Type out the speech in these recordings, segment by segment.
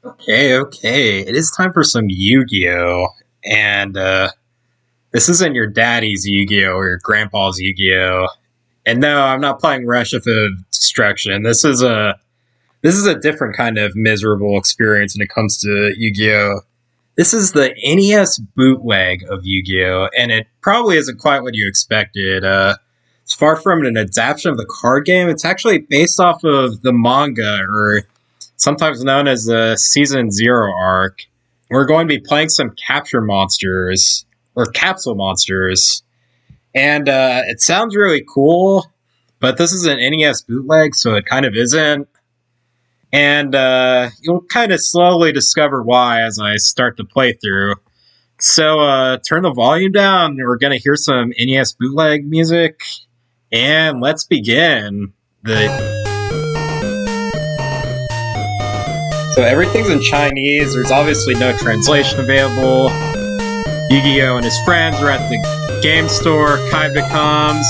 Okay. It is time for some Yu-Gi-Oh! And this isn't your daddy's Yu-Gi-Oh! Or your grandpa's Yu-Gi-Oh! And no, I'm not playing Rush of Destruction. This is a different kind of miserable experience when it comes to Yu-Gi-Oh! This is the NES bootleg of Yu-Gi-Oh! And it probably isn't quite what you expected. It's far from an adaptation of the card game. It's actually based off of the manga, or sometimes known as the Season Zero arc. We're going to be playing some capture monsters, or capsule monsters. And it sounds really cool, but this is an NES bootleg, so it kind of isn't. And you'll kind of slowly discover why as I start the playthrough. So turn the volume down. We're going to hear some NES bootleg music. And let's begin. So everything's in Chinese. There's obviously no translation available. Yu-Gi-Oh! And his friends are at the game store. Kaiba comes.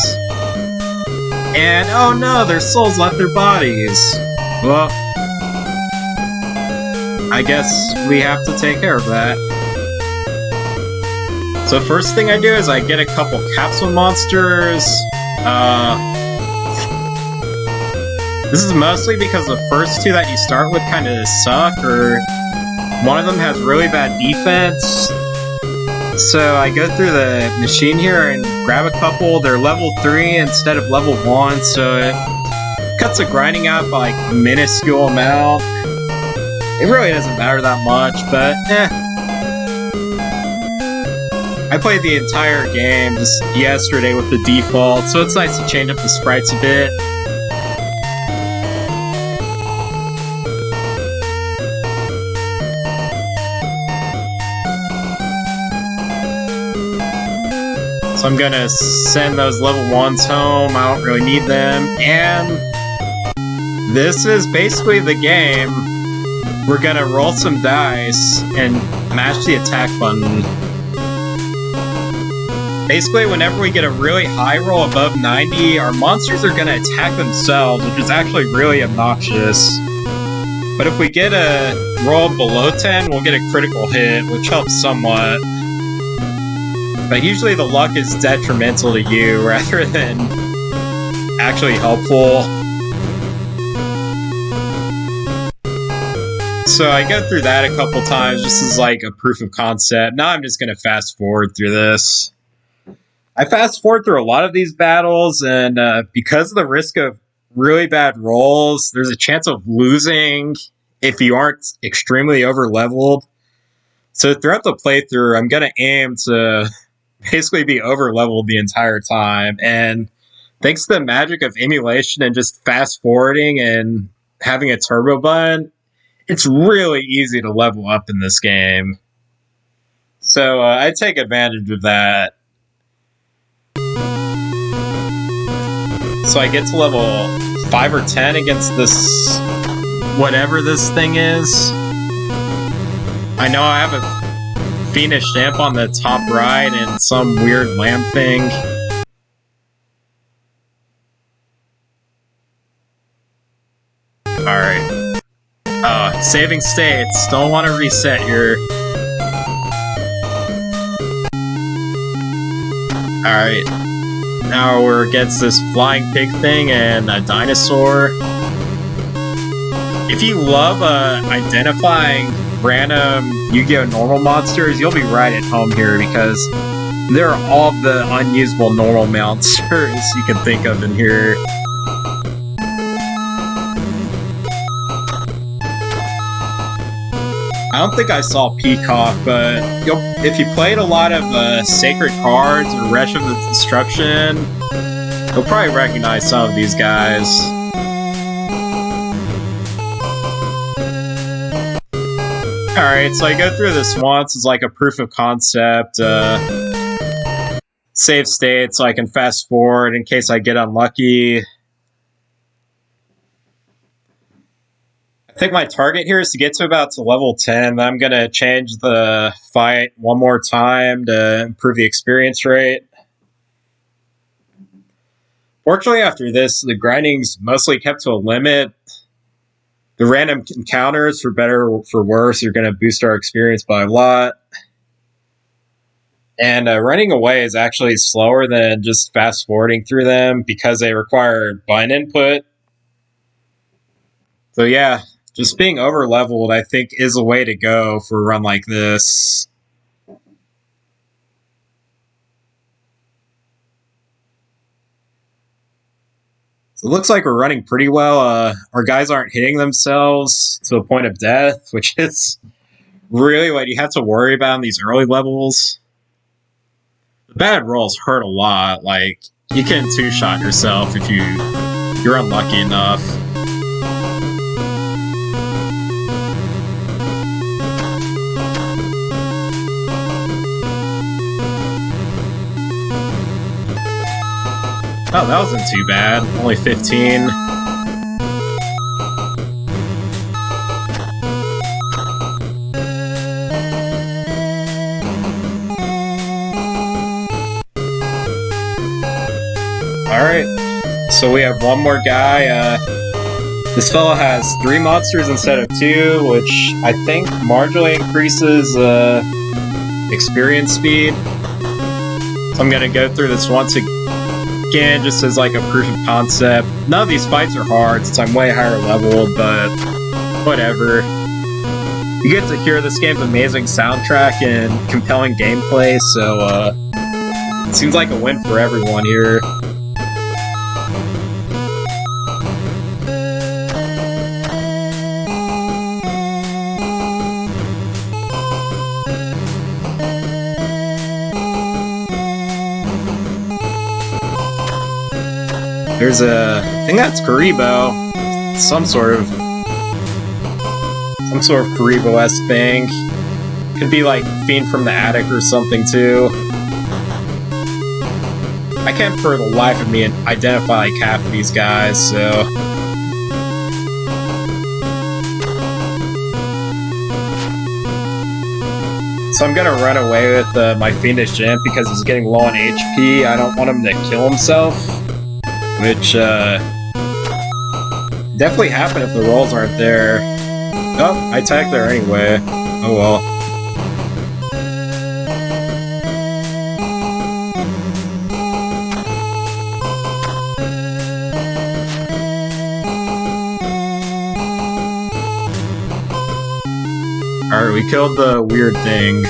And oh no, their souls left their bodies. Well, I guess we have to take care of that. So first thing I do is I get a couple capsule monsters. This is mostly because the first two that you start with kind of suck, or one of them has really bad defense. So I go through the machine here and grab a couple. They're level 3 instead of level 1, so it cuts the grinding out by like a minuscule amount. It really doesn't matter that much, but I played the entire game just yesterday with the default, so it's nice to change up the sprites a bit. So I'm gonna send those level 1s home. I don't really need them. And this is basically the game. We're gonna roll some dice and mash the attack button. Basically, whenever we get a really high roll above 90, our monsters are gonna attack themselves, which is actually really obnoxious. But if we get a roll below 10, we'll get a critical hit, which helps somewhat. But usually the luck is detrimental to you rather than actually helpful. So I go through that a couple times just as like a proof of concept. Now I'm just going to fast forward through this. I fast forward through a lot of these battles, and because of the risk of really bad rolls, there's a chance of losing if you aren't extremely over leveled. So throughout the playthrough, I'm going to aim to basically be over leveled the entire time. And thanks to the magic of emulation and just fast forwarding and having a turbo button, it's really easy to level up in this game. So I take advantage of that. So I get to level 5 or 10 against this, whatever this thing is. I know I have a Fiendish stamp on the top right and some weird lamp thing. Alright. Saving states. Don't want to reset here. Alright. Now we're against this flying pig thing and a dinosaur. If you love identifying random Yu-Gi-Oh! Normal monsters, you'll be right at home here because there are all the unusable normal monsters you can think of in here. I don't think I saw Peacock, but if you played a lot of Sacred Cards or Rush of the Destruction, you'll probably recognize some of these guys. Alright, so I go through this once as like a proof of concept. Save state so I can fast forward in case I get unlucky. I think my target here is to get to about to level 10. I'm going to change the fight one more time to improve the experience rate. Fortunately, after this, the grinding's mostly kept to a limit. The random encounters, for better or for worse, are going to boost our experience by a lot. And running away is actually slower than just fast forwarding through them because they require button input. So yeah, just being over leveled, I think, is a way to go for a run like this. So it looks like we're running pretty well. Our guys aren't hitting themselves to a point of death, which is really what you have to worry about in these early levels. The bad rolls hurt a lot. Like, you can two-shot yourself if you're unlucky enough. Oh, that wasn't too bad. Only 15. Alright, so we have one more guy. This fella has 3 monsters instead of 2, which I think marginally increases experience speed. So I'm gonna go through this once again, just as like a proof of concept. None of these fights are hard since I'm way higher leveled, but whatever. You get to hear this game's amazing soundtrack and compelling gameplay, so it seems like a win for everyone here. There's I think that's Karibo. Some sort of Karibo-esque thing. Could be like Fiend from the Attic or something too. I can't for the life of me identify like half of these guys, so. So I'm gonna run away with my Fiendish Gimp because he's getting low on HP. I don't want him to kill himself. Which, definitely happen if the rolls aren't there. Oh, I tagged there anyway. Oh well. Alright, we killed the weird thing.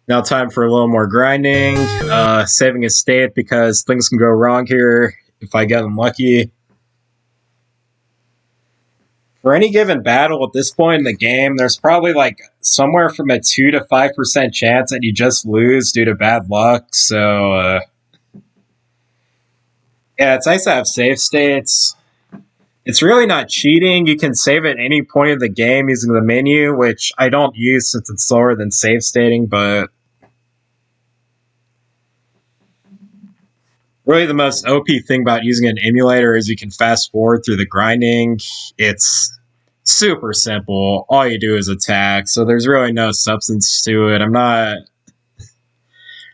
Now time for a little more grinding, saving a state because things can go wrong here if I get unlucky. For any given battle at this point in the game, there's probably like somewhere from a 2 to 5% chance that you just lose due to bad luck, so yeah, it's nice to have save states. It's really not cheating. You can save at any point of the game using the menu, which I don't use since it's slower than save stating, but really the most OP thing about using an emulator is you can fast forward through the grinding. It's super simple. All you do is attack, so there's really no substance to it.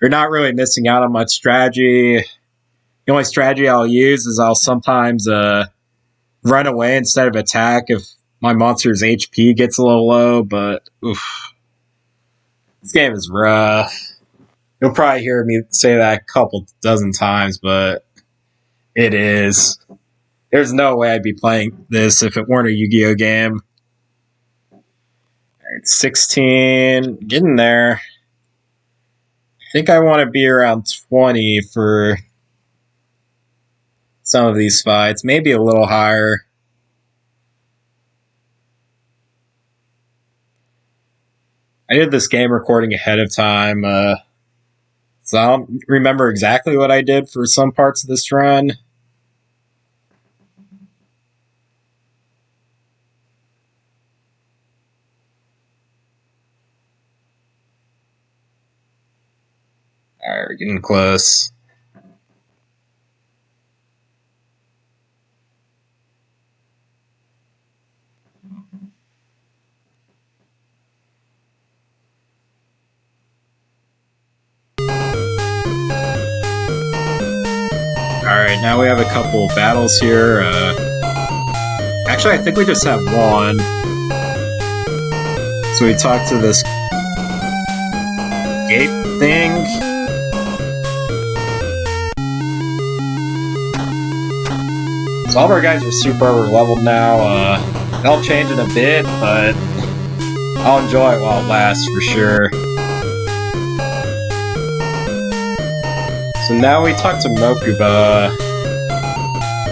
You're not really missing out on much strategy. The only strategy I'll use is I'll sometimes run away instead of attack if my monster's HP gets a little low, but oof. This game is rough. You'll probably hear me say that a couple dozen times, but it is. There's no way I'd be playing this if it weren't a Yu-Gi-Oh game. Alright, 16. Getting there. I think I want to be around 20 for some of these fights. Maybe a little higher. I did this game recording ahead of time, so I don't remember exactly what I did for some parts of this run. Alright, we're getting close. Alright, now we have a couple battles here. Actually, I think we just have one. So we talk to this gate thing. So all of our guys are super over leveled now. They'll change in a bit, but I'll enjoy it while it lasts for sure. So now we talk to Mokuba.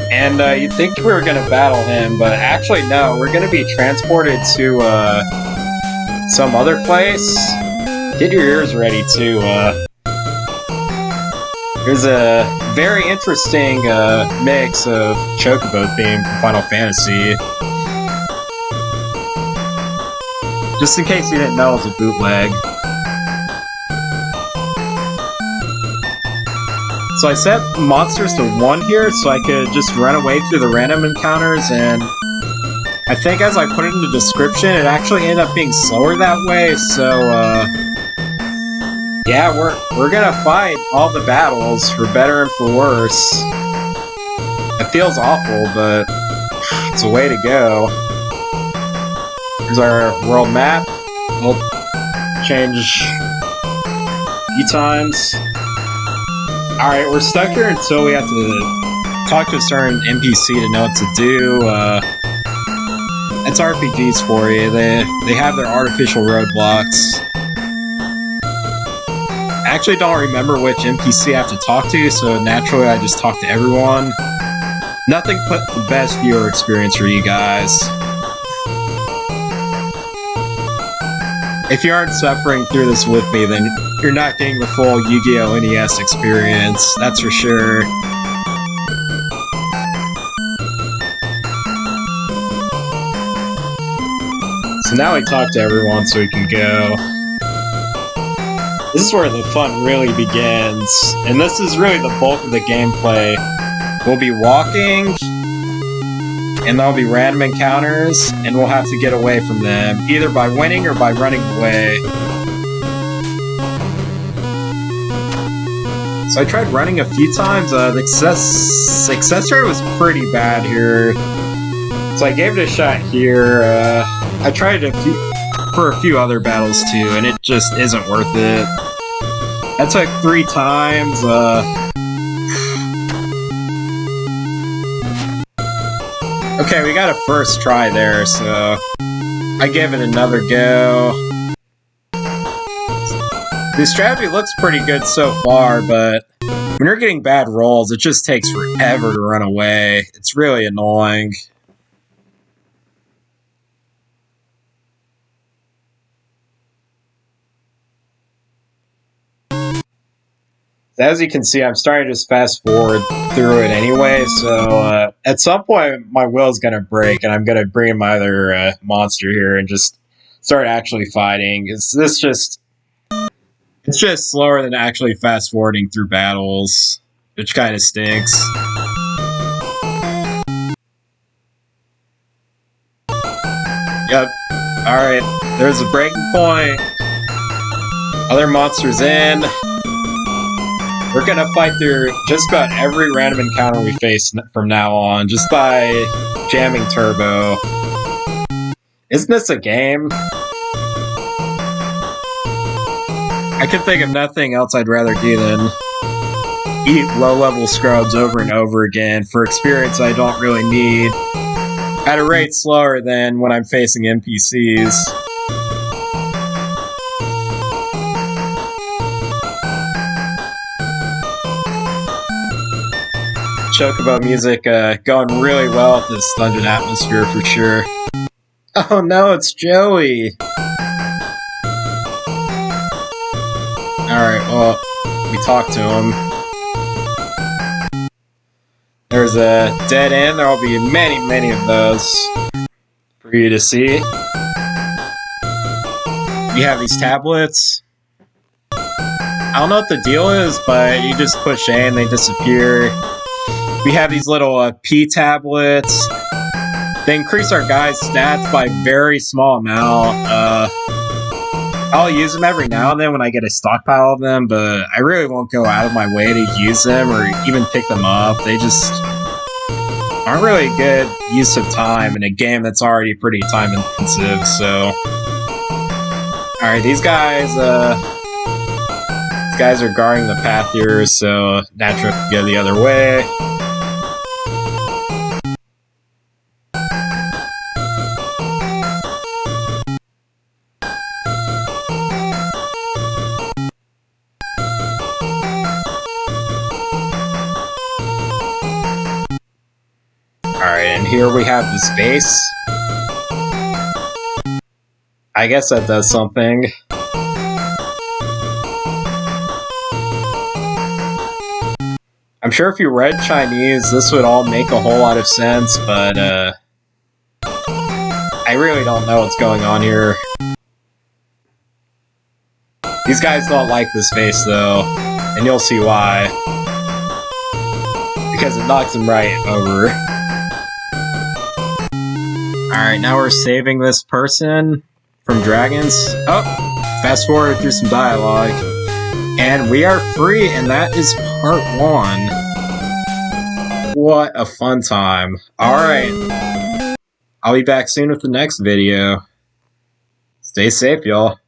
And you'd think we were going to battle him, but actually no, we're going to be transported to some other place. Get your ears ready too. There's a very interesting mix of Chocobo theme from Final Fantasy. Just in case you didn't know, it's a bootleg. So I set monsters to 1 here so I could just run away through the random encounters, and I think as I put it in the description, it actually ended up being slower that way, so yeah, we're gonna fight all the battles, for better and for worse. It feels awful, but it's a way to go. Here's our world map. We'll change a few times. Alright, we're stuck here until we have to talk to a certain NPC to know what to do. That's RPGs for you. They have their artificial roadblocks. I actually don't remember which NPC I have to talk to, so naturally I just talk to everyone. Nothing but the best viewer experience for you guys. If you aren't suffering through this with me, then you're not getting the full Yugioh NES experience, that's for sure. So now we talk to everyone so we can go. This is where the fun really begins, and this is really the bulk of the gameplay. We'll be walking, and there'll be random encounters, and we'll have to get away from them, either by winning or by running away. So I tried running a few times. The success rate was pretty bad here, so I gave it a shot here. I tried it for a few other battles too, and it just isn't worth it. That took 3 times. Okay, we got a first try there, so I gave it another go. The strategy looks pretty good so far, but when you're getting bad rolls, it just takes forever to run away. It's really annoying. As you can see, I'm starting to just fast forward through it anyway, so at some point my will's gonna break and I'm gonna bring in my other monster here and just start actually fighting. It's just slower than actually fast forwarding through battles, which kind of stinks. Yep. Alright, there's a breaking point. Other monsters in. We're gonna fight through just about every random encounter we face from now on, just by jamming turbo. Isn't this a game? I can think of nothing else I'd rather do than eat low-level scrubs over and over again for experience I don't really need, at a rate slower than when I'm facing NPCs. Chocobo music going really well with this dungeon atmosphere for sure. Oh no, it's Joey! Alright, well, we talked to him. There's a dead end. There will be many, many of those for you to see. You have these tablets. I don't know what the deal is, but you just push A and they disappear. We have these little P tablets. They increase our guys' stats by a very small amount. I'll use them every now and then when I get a stockpile of them, but I really won't go out of my way to use them or even pick them up. They just aren't really good use of time in a game that's already pretty time intensive, so... Alright, these guys are guarding the path here, so naturally go the other way. Alright, and here we have this base. I guess that does something. I'm sure if you read Chinese, this would all make a whole lot of sense, but I really don't know what's going on here. These guys don't like this base, though, and you'll see why. Because it knocks them right over. Alright, now we're saving this person from dragons. Oh, fast forward through some dialogue. And we are free, and that is part 1. What a fun time. Alright. I'll be back soon with the next video. Stay safe, y'all.